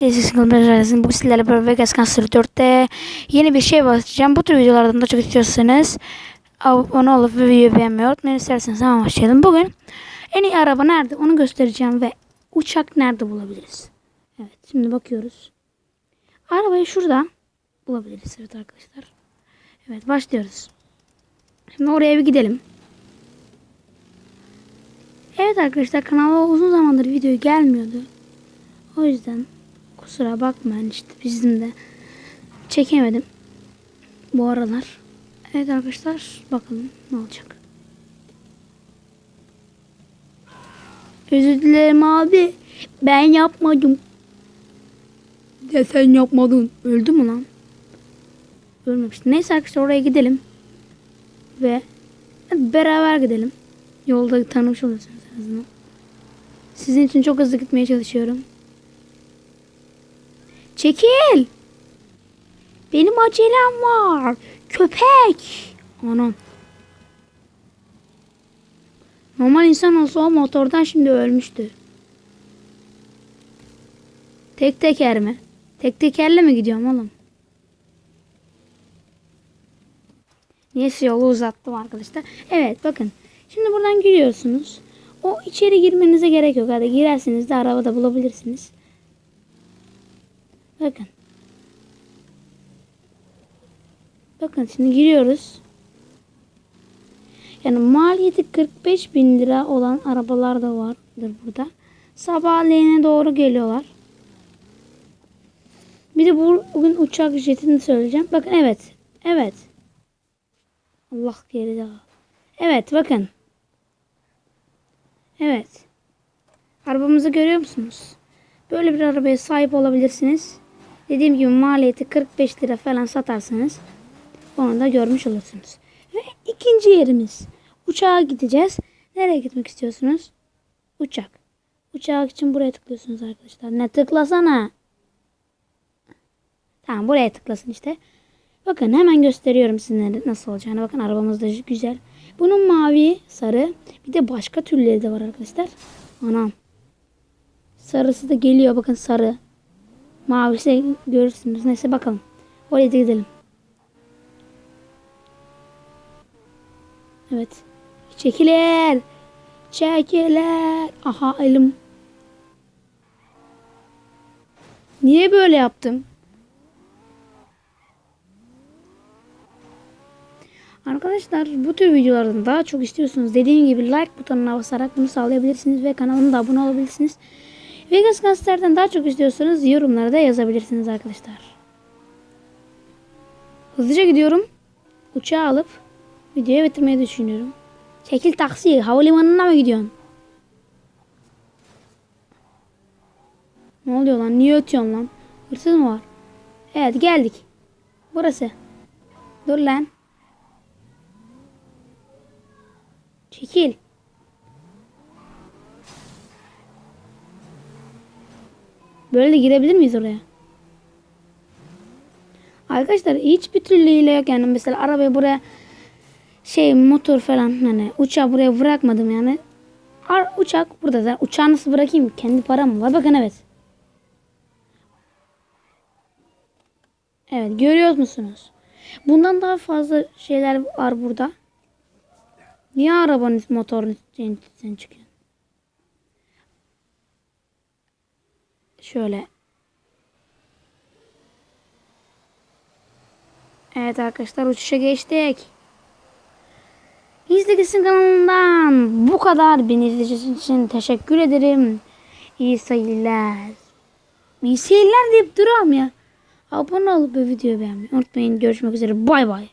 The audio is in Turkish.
Bu sizlerle beraber Vegas Cancer 4'te yeni bir şey başlayacağım. Bu tür videolardan da çok istiyorsanız abone olup ve videoyu beğenmeyi unutmayın. İsterseniz hemen başlayalım. Bugün en iyi araba nerede onu göstereceğim ve uçak nerede bulabiliriz. Evet, şimdi bakıyoruz. Arabayı şurada bulabiliriz. Evet arkadaşlar. Evet, başlıyoruz. Şimdi oraya bir gidelim. Evet arkadaşlar, kanala uzun zamandır video gelmiyordu. O yüzden kusura bakmayın, işte bizim de çekemedim bu aralar. Evet arkadaşlar, bakalım ne olacak. Özür dilerim abi, ben yapmadım. Ya sen yapmadın. Öldü mü lan? Ölmemişti. Neyse arkadaşlar, oraya gidelim. Ve beraber gidelim. Yolda tanımış olursunuz en azından. Sizin için çok hızlı gitmeye çalışıyorum. Çekil. Benim acelem var. Köpek. Anam. Normal insan olsa o motordan şimdi ölmüştü. Tek teker mi? Tek tekerle mi gidiyorum oğlum? Neyse, yolu uzattım arkadaşlar. Evet, bakın. Şimdi buradan giriyorsunuz. O içeri girmenize gerek yok. Hadi girerseniz de arabada bulabilirsiniz. Bakın. Bakın şimdi giriyoruz. Yani maliyeti 45.000 lira olan arabalar da vardır burada. Sabahleyin doğru geliyorlar. Bir de bugün uçak jetini söyleyeceğim. Bakın, evet. Evet. Allah geride. Evet, bakın. Evet. Arabamızı görüyor musunuz? Böyle bir arabaya sahip olabilirsiniz. Dediğim gibi maliyeti 45 lira falan satarsanız onu da görmüş olursunuz. Ve ikinci yerimiz. Uçağa gideceğiz. Nereye gitmek istiyorsunuz? Uçak. Uçak için buraya tıklıyorsunuz arkadaşlar. Ne tıklasana. Tamam, buraya tıklasın işte. Bakın, hemen gösteriyorum size nasıl olacağını. Bakın, arabamız da güzel. Bunun mavi, sarı, bir de başka türleri de var arkadaşlar. Anam. Sarısı da geliyor, bakın, sarı. Mavisi görürsünüz. Neyse, bakalım. Oraya da gidelim. Evet. Çekilir. Çekilir. Aha, elim. Niye böyle yaptım? Arkadaşlar, bu tür videolardan daha çok istiyorsunuz. Dediğim gibi like butonuna basarak bunu sağlayabilirsiniz ve kanalıma da abone olabilirsiniz. Vegas Cancer'den daha çok istiyorsanız yorumlara da yazabilirsiniz arkadaşlar. Hızlıca gidiyorum. Uçağı alıp videoyu bitirmeyi düşünüyorum. Çekil taksi. Havalimanına mı gidiyorsun? Ne oluyor lan? Niye ötüyorsun lan? Hırsız mı var? Evet, geldik. Burası. Dur lan. Çekil. Böyle de girebilir miyiz oraya? Arkadaşlar, hiçbir türlü hile yok yani. Mesela arabayı buraya motor falan, hani uçağı buraya bırakmadım yani. Uçak burada da. Uçağı nasıl bırakayım? Kendi param var. Bakın, evet. Evet, görüyor musunuz? Bundan daha fazla şeyler var burada. Niye arabanın motorun sen çıkıyor? Şöyle. Evet arkadaşlar, uçuşa geçtik. İzlediğiniz kanalından bu kadar. Beni izlediğiniz için teşekkür ederim. İyi seyirler. İyi seyirler deyip duruyorum ya. Abone olup ve videoyu beğenmeyi unutmayın. Görüşmek üzere. Bay bay.